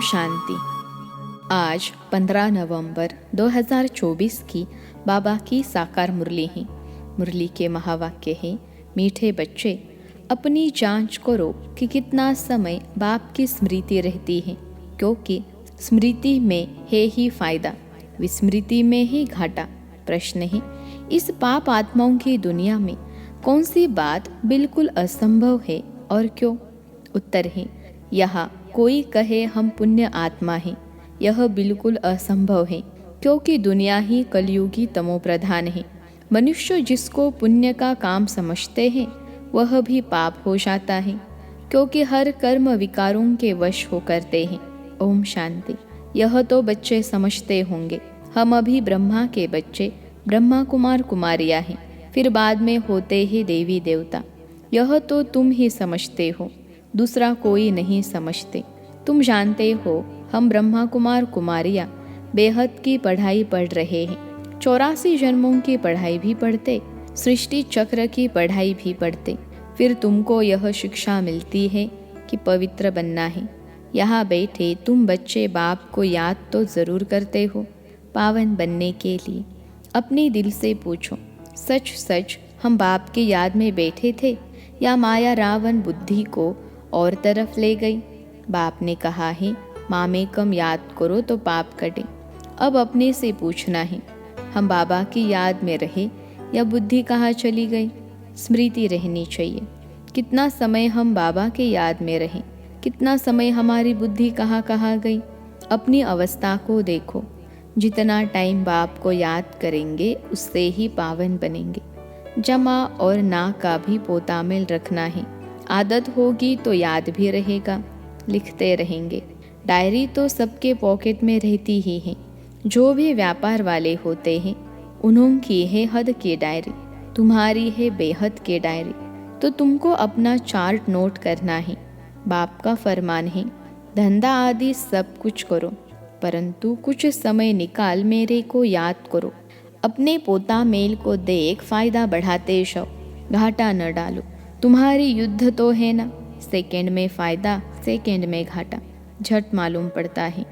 शांति। आज 15 नवंबर 2024 की बाबा की साकार मुरली है। मुरली के महावाक्य है, मीठे बच्चे अपनी जांच करो कि कितना समय बाप की स्मृति रहती है, क्योंकि स्मृति में है ही फायदा, विस्मृति में ही घाटा। प्रश्न है, इस पाप आत्माओं की दुनिया में कौन सी बात बिल्कुल असंभव है और क्यों? उत्तर है, यहाँ कोई कहे हम पुण्य आत्मा हैं, यह बिल्कुल असंभव है, क्योंकि दुनिया ही कलयुगी तमो प्रधान है। मनुष्य जिसको पुण्य का काम समझते हैं वह भी पाप हो जाता है, क्योंकि हर कर्म विकारों के वश हो करते हैं। ओम शांति। यह तो बच्चे समझते होंगे, हम अभी ब्रह्मा के बच्चे, ब्रह्मा कुमार कुमारियाँ हैं, फिर बाद में होते ही देवी देवता। यह तो तुम ही समझते हो, दूसरा कोई नहीं समझते। तुम जानते हो हम ब्रह्मा कुमार कुमारियाँ बेहद की पढ़ाई पढ़ रहे हैं, 84 जन्मों की पढ़ाई भी पढ़ते, सृष्टि चक्र की पढ़ाई भी पढ़ते। फिर तुमको यह शिक्षा मिलती है कि पवित्र बनना है। यहाँ बैठे तुम बच्चे बाप को याद तो ज़रूर करते हो। पावन बनने के लिए अपने दिल से पूछो, सच सच हम बाप की याद में बैठे थे या माया रावण बुद्धि को और तरफ ले गई? बाप ने कहा है, मामे कम याद करो तो पाप कटे। अब अपने से पूछना है, हम बाबा की याद में रहे या बुद्धि कहाँ चली गई? स्मृति रहनी चाहिए। कितना समय हम बाबा की याद में रहे, कितना समय हमारी बुद्धि कहाँ कहाँ गई? अपनी अवस्था को देखो। जितना टाइम बाप को याद करेंगे उससे ही पावन बनेंगे। जमा और ना का भी पोतामेल रखना है। आदत होगी तो याद भी रहेगा, लिखते रहेंगे। डायरी तो सबके पॉकेट में रहती ही है। जो भी व्यापार वाले होते हैं उन्हों की है हद की डायरी, तुम्हारी है बेहद की डायरी। तो तुमको अपना चार्ट नोट करना है। बाप का फरमान है, धंधा आदि सब कुछ करो, परंतु कुछ समय निकाल मेरे को याद करो। अपने पोता मेल को देख फायदा बढ़ाते जाओ, घाटा न डालो। तुम्हारी युद्ध तो है ना, सेकंड में फायदा सेकंड में घाटा। झट मालूम पड़ता है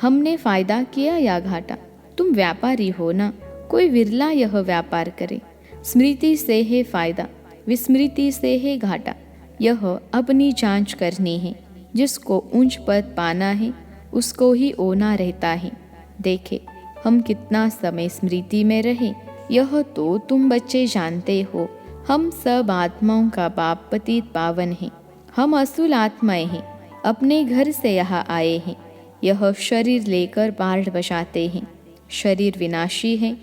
हमने फायदा किया या घाटा। तुम व्यापारी हो ना, कोई विरला यह व्यापार करे। स्मृति से है फायदा, विस्मृति से है घाटा। यह अपनी जांच करनी है। जिसको ऊंच पद पाना है उसको ही ओना रहता है। देखे हम कितना समय स्मृति में रहे, यह तो तुम बच्चे जानते हो। हम सब आत्माओं का बाप पतित पावन है। हम असुल आत्माएं हैं, अपने घर से यहाँ आए हैं। यह शरीर लेकर पाठ बजाते हैं। शरीर विनाशी है,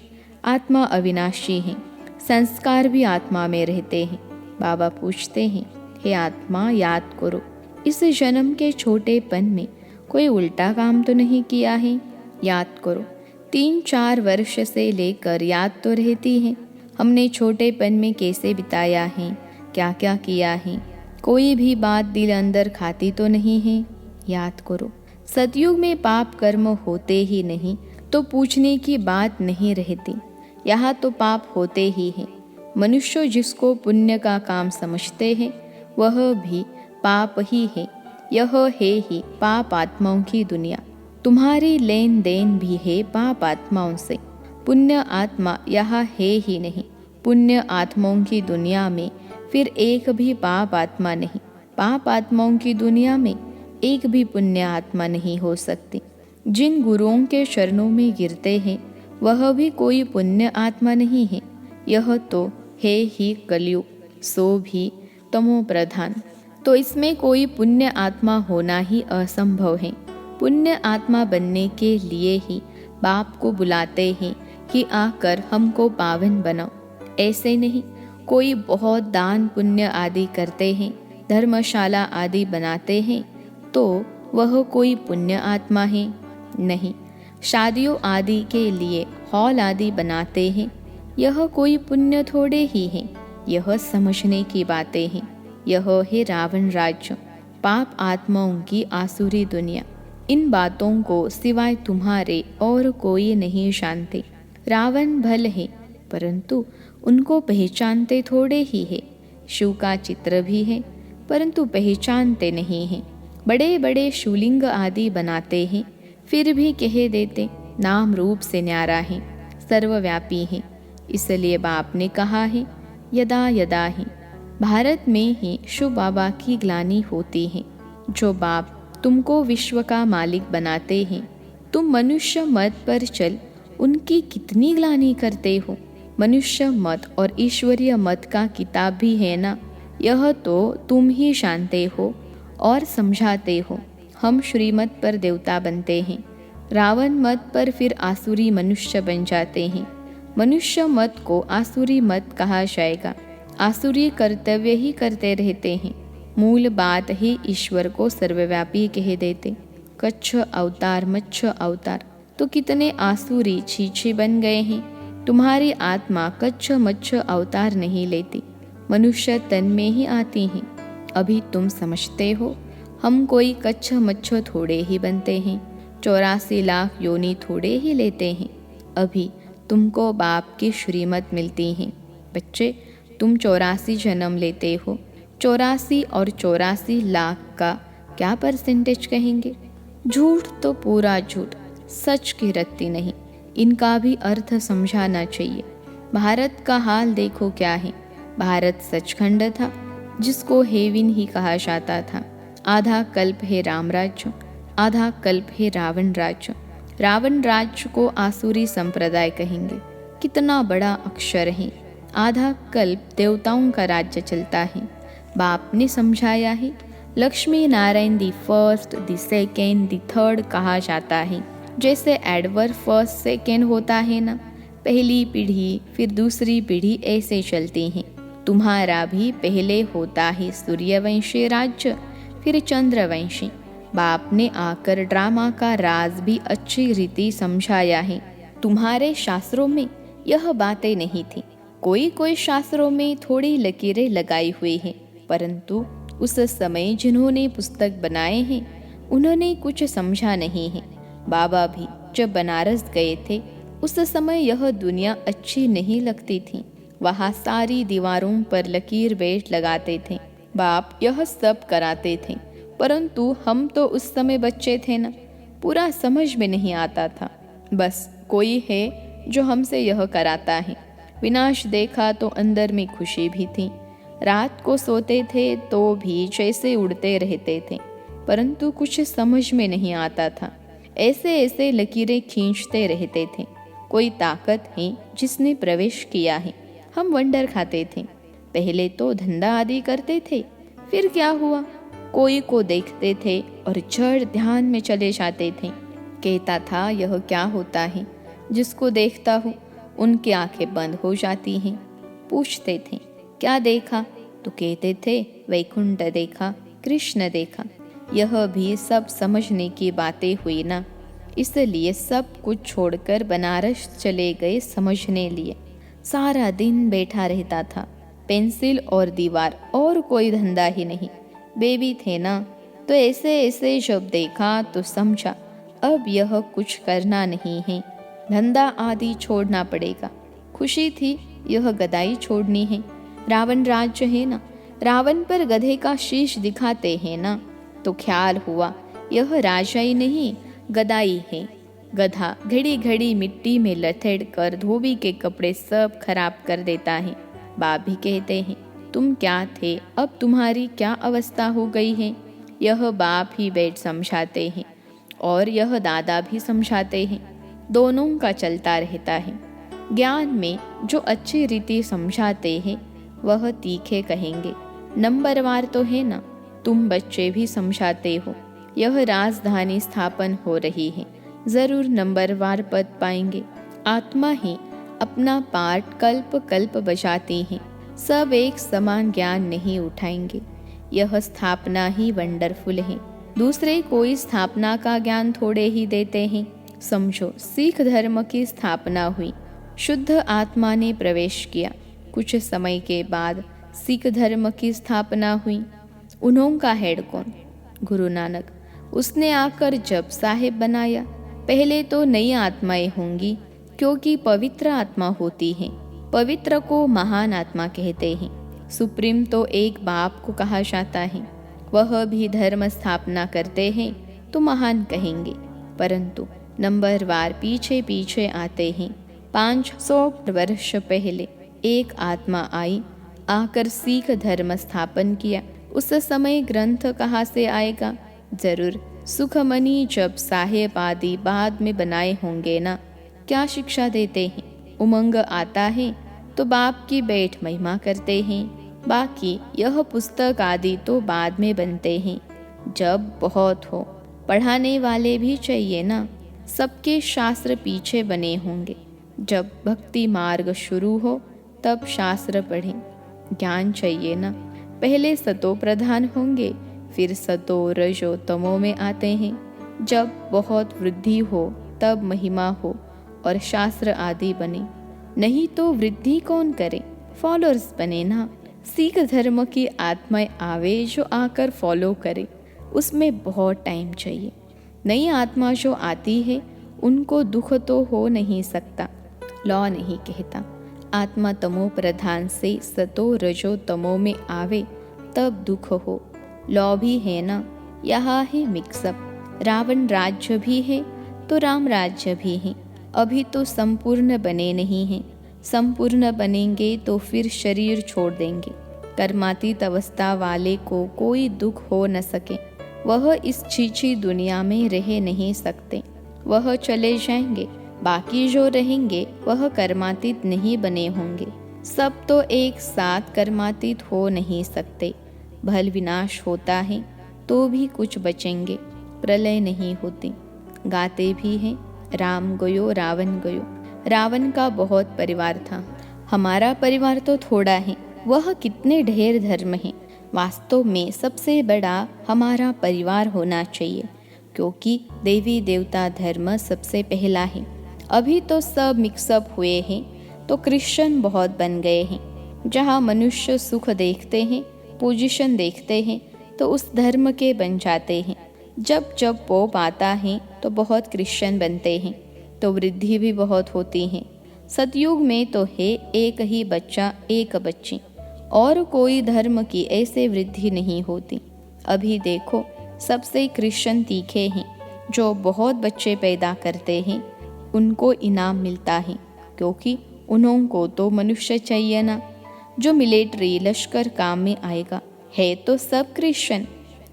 आत्मा अविनाशी है। संस्कार भी आत्मा में रहते हैं। बाबा पूछते हैं, हे आत्मा याद करो, इस जन्म के छोटेपन में कोई उल्टा काम तो नहीं किया है? याद करो। 3-4 वर्ष से लेकर याद तो रहती है, हमने छोटेपन में कैसे बिताया है, क्या क्या किया है। कोई भी बात दिल अंदर खाती तो नहीं है? याद करो। सतयुग में पाप कर्म होते ही नहीं तो पूछने की बात नहीं रहती। यहाँ तो पाप होते ही हैं। मनुष्य जिसको पुण्य का काम समझते हैं वह भी पाप ही है। यह है ही पाप आत्माओं की दुनिया। तुम्हारी लेन देन भी है पाप आत्माओं से। पुण्य आत्मा यहाँ है ही नहीं। पुण्य आत्माओं की दुनिया में फिर एक भी पाप आत्मा नहीं। पाप आत्माओं की दुनिया में एक भी पुण्य आत्मा नहीं हो सकती। जिन गुरुओं के चरणों में गिरते हैं वह भी कोई पुण्य आत्मा नहीं है। यह तो है ही कलयुग, सो भी तमो प्रधान। तो इसमें कोई पुण्य आत्मा होना ही असंभव है। पुण्य आत्मा बनने के लिए ही बाप को बुलाते हैं कि आकर हमको पावन बनाओ। ऐसे नहीं, कोई बहुत दान पुण्य आदि करते हैं, धर्मशाला आदि बनाते हैं, तो वह कोई पुण्य आत्मा है? नहीं। शादियों आदि के लिए हॉल आदि बनाते हैं, यह कोई पुण्य थोड़े ही है। यह समझने की बातें हैं। यह है रावण राज्य, पाप आत्माओं की आसुरी दुनिया। इन बातों को सिवाय तुम्हारे और कोई नहीं जानते। रावण भल है, परंतु उनको पहचानते थोड़े ही है। शिव का चित्र भी है, परंतु पहचानते नहीं हैं। बड़े बड़े शिवलिंग आदि बनाते हैं, फिर भी कह देते नाम रूप से न्यारा है, सर्वव्यापी है। इसलिए बाप ने कहा है यदा यदा ही भारत में ही शिव बाबा की ग्लानि होती है। जो बाप तुमको विश्व का मालिक बनाते हैं, तुम मनुष्य मत पर चल उनकी कितनी ग्लानि करते हो। मनुष्य मत और ईश्वरीय मत का किताब भी है ना, यह तो तुम ही जानते हो और समझाते हो। हम श्रीमत पर देवता बनते हैं, रावण मत पर फिर आसुरी मनुष्य बन जाते हैं। मनुष्य मत को आसुरी मत कहा जाएगा। आसुरी कर्तव्य ही करते रहते हैं। मूल बात ही ईश्वर को सर्वव्यापी कह देते। कच्छ अवतार मच्छ अवतार तो कितने आसुरी छीछे बन गए हैं। तुम्हारी आत्मा कच्छ मच्छ अवतार नहीं लेती, मनुष्य तन में ही आती हैं। अभी तुम समझते हो हम कोई कच्छ मच्छ थोड़े ही बनते हैं, 84 लाख योनि थोड़े ही लेते हैं। अभी तुमको बाप की श्रीमत मिलती है। बच्चे, तुम 84 जन्म लेते हो, 84 और 84 लाख का क्या परसेंटेज कहेंगे? झूठ तो पूरा झूठ, सच की रत्ती नहीं। इनका भी अर्थ समझाना चाहिए। भारत का हाल देखो क्या है। भारत सचखंड था, जिसको हेविन ही कहा जाता था। आधा कल्प है राम राज्य, आधा कल्प है रावण राज्य। रावण राज्य को आसुरी संप्रदाय कहेंगे। कितना बड़ा अक्षर है। आधा कल्प देवताओं का राज्य चलता है। बाप ने समझाया है Lakshmi Narayan the first, the second, the third कहा जाता है। जैसे एडवर्ब फर्स्ट सेकेंड होता है ना, पहली पीढ़ी फिर दूसरी पीढ़ी ऐसे चलती हैं। तुम्हारा भी पहले होता है सूर्यवंशी राज्य, फिर चंद्रवंशी। बाप ने आकर ड्रामा का राज भी अच्छी रीति समझाया है। तुम्हारे शास्त्रों में यह बातें नहीं थी। कोई कोई शास्त्रों में थोड़ी लकीरें लगाई हुई हैं, परंतु उस समय जिन्होंने पुस्तक बनाए हैं उन्होंने कुछ समझा नहीं है। बाबा भी जब बनारस गए थे उस समय यह दुनिया अच्छी नहीं लगती थी। वहाँ सारी दीवारों पर लकीर बेट लगाते थे। बाप यह सब कराते थे, परंतु हम तो उस समय बच्चे थे ना, पूरा समझ में नहीं आता था। बस कोई है जो हमसे यह कराता है। विनाश देखा तो अंदर में खुशी भी थी। रात को सोते थे तो भी जैसे उड़ते रहते थे, परंतु कुछ समझ में नहीं आता था। ऐसे ऐसे लकीरें खींचते रहते थे। कोई ताकत है जिसने प्रवेश किया है। हम वंडर खाते थे। पहले तो धंधा आदि करते थे, फिर क्या हुआ, कोई को देखते थे और जड़ ध्यान में चले जाते थे। कहता था यह क्या होता है। जिसको देखता हूँ उनकी आंखें बंद हो जाती हैं। पूछते थे क्या देखा, तो कहते थे वैकुंठ देखा, कृष्ण देखा। यह भी सब समझने की बातें हुई ना, इसलिए सब कुछ छोड़कर बनारस चले गए समझने लिए। सारा दिन बैठा रहता था, पेंसिल और दीवार, और कोई धंधा ही नहीं। बेबी थे ना, तो ऐसे ऐसे जब देखा तो समझा अब यह कुछ करना नहीं है, धंधा आदि छोड़ना पड़ेगा। खुशी थी यह गदाई छोड़नी है। रावण राज्य है ना, रावण पर गधे का शीश दिखाते हैं ना, तो ख्याल हुआ यह राजाई नहीं गदाई है। गधा घड़ी घड़ी मिट्टी में लथेड़ कर धोबी के कपड़े सब खराब कर देता है। बाप भी कहते हैं तुम क्या थे, अब तुम्हारी क्या अवस्था हो गई है। यह बाप ही बैठ समझाते हैं और यह दादा भी समझाते हैं। दोनों का चलता रहता है। ज्ञान में जो अच्छी रीति समझाते हैं वह तीखे कहेंगे। नंबरवार तो है ना, तुम बच्चे भी समझाते हो। यह राजधानी स्थापन हो रही है, जरूर नंबरवार पद पाएंगे। आत्मा ही अपना पाठ कल्प कल्प बजाती है। सब एक समान ज्ञान नहीं उठाएंगे। यह स्थापना ही वंडरफुल है। दूसरे कोई स्थापना का ज्ञान थोड़े ही देते हैं। समझो सिख धर्म की स्थापना हुई, शुद्ध आत्मा ने प्रवेश किया। कुछ समय के बाद सिख धर्म की स्थापना हुई। उन्हों का हेड कौन? गुरु नानक। उसने आकर जप साहेब बनाया। पहले तो नई आत्माएं होंगी, क्योंकि पवित्र आत्मा होती है। पवित्र को महान आत्मा कहते हैं। सुप्रीम तो एक बाप को कहा जाता है वह भी धर्म स्थापना करते हैं तो महान कहेंगे, परंतु नंबरवार पीछे पीछे आते हैं। 500 वर्ष पहले एक आत्मा आई, आकर सिख धर्म स्थापन किया। उस समय ग्रंथ कहाँ से आएगा? जरूर सुखमनी जब साहेब आदि बाद में बनाए होंगे ना। क्या शिक्षा देते हैं? उमंग आता है तो बाप की बैठ महिमा करते हैं, बाकी यह पुस्तक आदि तो बाद में बनते हैं, जब बहुत हो। पढ़ाने वाले भी चाहिए ना। सबके शास्त्र पीछे बने होंगे। जब भक्ति मार्ग शुरू हो तब शास्त्र पढ़ें। ज्ञान चाहिए ना। पहले सतो प्रधान होंगे, फिर सतो रजो तमो में आते हैं। जब बहुत वृद्धि हो तब महिमा हो और शास्त्र आदि बने। नहीं तो वृद्धि कौन करे? फॉलोअर्स बने ना। सिख धर्म की आत्माएं आवे जो आकर फॉलो करे, उसमें बहुत टाइम चाहिए। नई आत्मा जो आती है उनको दुख तो हो नहीं सकता। लॉ नहीं कहता आत्मा तमो प्रधान से सतो रजो तमो में आवे तब दुख हो। लॉ भी है ना। यहाँ है मिक्सअप। रावण राज्य भी है तो राम राज्य भी है। अभी तो संपूर्ण बने नहीं हैं। संपूर्ण बनेंगे तो फिर शरीर छोड़ देंगे। कर्मातीत अवस्था वाले को कोई दुख हो न सके। वह इस छीछी दुनिया में रह नहीं सकते। वह चले जाएंगे, बाकी जो रहेंगे वह कर्मातीत नहीं बने होंगे। सब तो एक साथ कर्मातीत हो नहीं सकते। भल विनाश होता है तो भी कुछ बचेंगे, प्रलय नहीं होती। गाते भी हैं राम गयो रावण गयो। रावण का बहुत परिवार था, हमारा परिवार तो थोड़ा है। वह कितने ढेर धर्म हैं। वास्तव में सबसे बड़ा हमारा परिवार होना चाहिए, क्योंकि देवी देवता धर्म सबसे पहला है। अभी तो सब मिक्सअप हुए हैं तो क्रिश्चियन बहुत बन गए हैं। जहाँ मनुष्य सुख देखते हैं, पोजीशन देखते हैं, तो उस धर्म के बन जाते हैं। जब जब पोप आता है तो बहुत क्रिश्चियन बनते हैं, तो वृद्धि भी बहुत होती है। सतयुग में तो है एक ही बच्चा एक बच्ची, और कोई धर्म की ऐसे वृद्धि नहीं होती। अभी देखो सबसे क्रिश्चियन तीखे हैं, जो बहुत बच्चे पैदा करते हैं, उनको इनाम मिलता है, क्योंकि उन्हों को तो मनुष्य चाहिए ना, जो मिलिट्री लश्कर काम में आएगा। है तो सब क्रिश्चियन।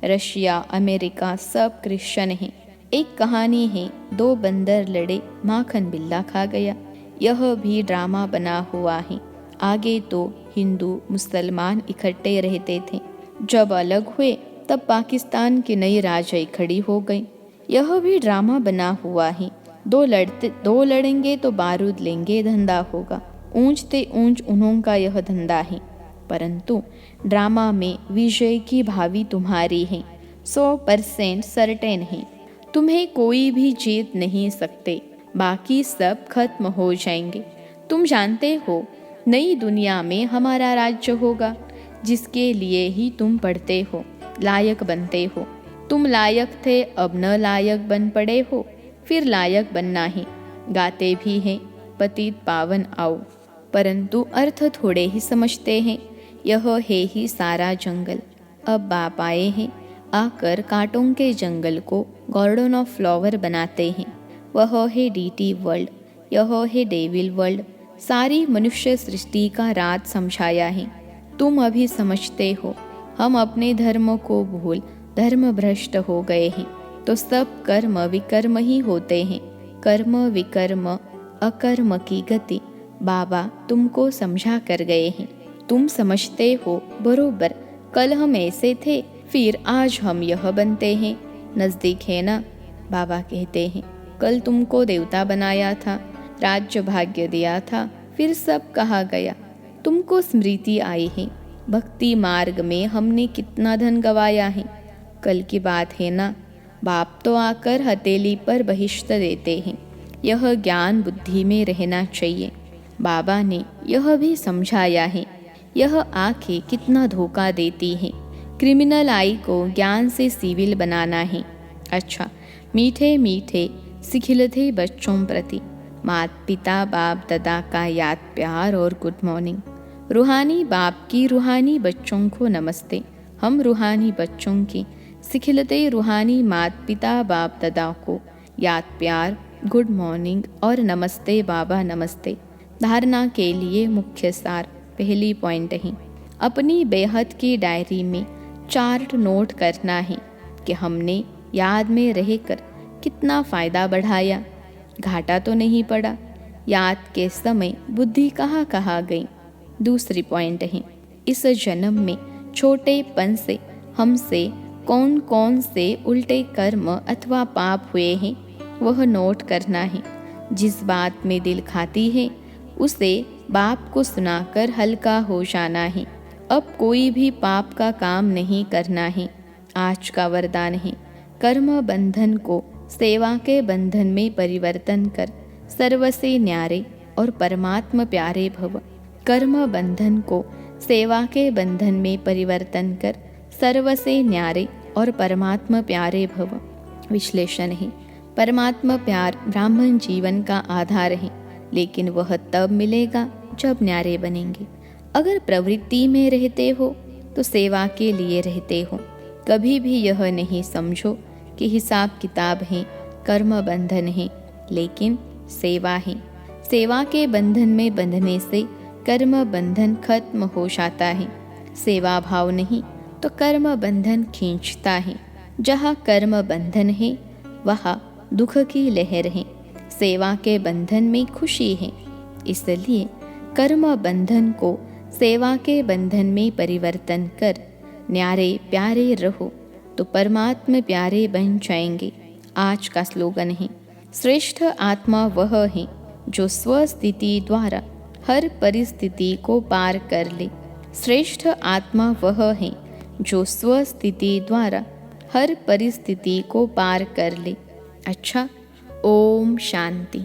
रशिया अमेरिका सब क्रिश्चियन हैं। एक कहानी है, 2 बंदर लड़े, माखन बिल्ला खा गया। यह भी ड्रामा बना हुआ है। आगे तो हिंदू मुसलमान इकट्ठे रहते थे, जब अलग हुए तब पाकिस्तान की नई राजाई खड़ी हो गई। यह भी ड्रामा बना हुआ है। 2 लड़ेंगे तो बारूद लेंगे, धंधा होगा। ऊंचते ऊंच उन्हों का यह धंधा है, परंतु ड्रामा में विजय की भावी तुम्हारी है। 100% सर्टेन है। तुम्हें कोई भी जीत नहीं सकते, बाकी सब खत्म हो जाएंगे। तुम जानते हो नई दुनिया में हमारा राज्य होगा, जिसके लिए ही तुम पढ़ते हो, लायक बनते हो। तुम लायक थे, अब न लायक बन पड़े हो, फिर लायक बनना है। गाते भी हैं पतित पावन आओ, परंतु अर्थ थोड़े ही समझते हैं। यह है ही सारा जंगल। अब बाप आए हैं, आकर कांटों के जंगल को गार्डन ऑफ फ्लावर बनाते हैं। वह है डीटी वर्ल्ड, यह है डेविल वर्ल्ड। सारी मनुष्य सृष्टि का राज समझाया है। तुम अभी समझते हो। हम अपने धर्म को भूल धर्म भ्रष्ट हो गए हैं, तो सब कर्म विकर्म ही होते हैं। कर्म विकर्म अकर्म की गति बाबा तुमको समझा कर गए हैं। तुम समझते हो बरोबर। कल हम ऐसे थे, फिर आज हम यह बनते हैं। नजदीक है ना। बाबा कहते हैं कल तुमको देवता बनाया था, राज्य भाग्य दिया था, फिर सब कहा गया। तुमको स्मृति आई है। भक्ति मार्ग में हमने कितना धन गवाया है, कल की बात है ना। बाप तो आकर हथेली पर बहिष्ठ देते हैं। यह ज्ञान बुद्धि में रहना चाहिए। बाबा ने यह भी समझाया है। यह आंखें कितना धोखा देती हैं। क्रिमिनल आई को ज्ञान से सिविल बनाना है। अच्छा, मीठे मीठे सिखिलते बच्चों प्रति मात पिता बाप दादा का याद प्यार और गुड मॉर्निंग। रूहानी बाप की रूहानी बच्चों को नमस्ते। हम रूहानी बच्चों की सिखिलते रूहानी माता पिता बाप दादा को याद प्यार, गुड मॉर्निंग और नमस्ते बाबा नमस्ते। धारणा के लिए मुख्य सार। पहली पॉइंट है, अपनी बेहद की डायरी में चार्ट नोट करना है कि हमने याद में रहकर कितना फ़ायदा बढ़ाया, घाटा तो नहीं पड़ा, याद के समय बुद्धि कहाँ कहाँ गई। दूसरी पॉइंट है, इस जन्म में छोटेपन से हमसे कौन कौन से उल्टे कर्म अथवा पाप हुए हैं वह नोट करना है। जिस बात में दिल खाती है उसे बाप को सुनाकर हल्का हो जाना है। अब कोई भी पाप का काम नहीं करना है। आज का वरदान है, कर्म बंधन को सेवा के बंधन में परिवर्तन कर सर्व से न्यारे और परमात्मा प्यारे भव। कर्म बंधन को सेवा के बंधन में परिवर्तन कर सर्व से न्यारे और परमात्मा प्यारे भव। विश्लेषण है, परमात्मा प्यार ब्राह्मण जीवन का आधार है, लेकिन वह तब मिलेगा जब न्यारे बनेंगे। अगर प्रवृत्ति में रहते हो तो सेवा के लिए रहते हो। कभी भी यह नहीं समझो कि हिसाब किताब है, कर्म बंधन है, लेकिन सेवा है। सेवा के बंधन में बंधने से कर्म बंधन खत्म हो जाता है। सेवा भाव नहीं तो कर्म बंधन खींचता है। जहाँ कर्म बंधन है वहाँ दुख की लहर है। सेवा के बंधन में खुशी है। इसलिए कर्म बंधन को सेवा के बंधन में परिवर्तन कर न्यारे प्यारे रहो तो परमात्मा प्यारे बन जाएंगे। आज का स्लोगन है, श्रेष्ठ आत्मा वह है जो स्वस्थिति द्वारा हर परिस्थिति को पार कर ले। श्रेष्ठ आत्मा वह है जो स्वस्थिति द्वारा हर परिस्थिति को पार कर ले। अच्छा, ओम शांति।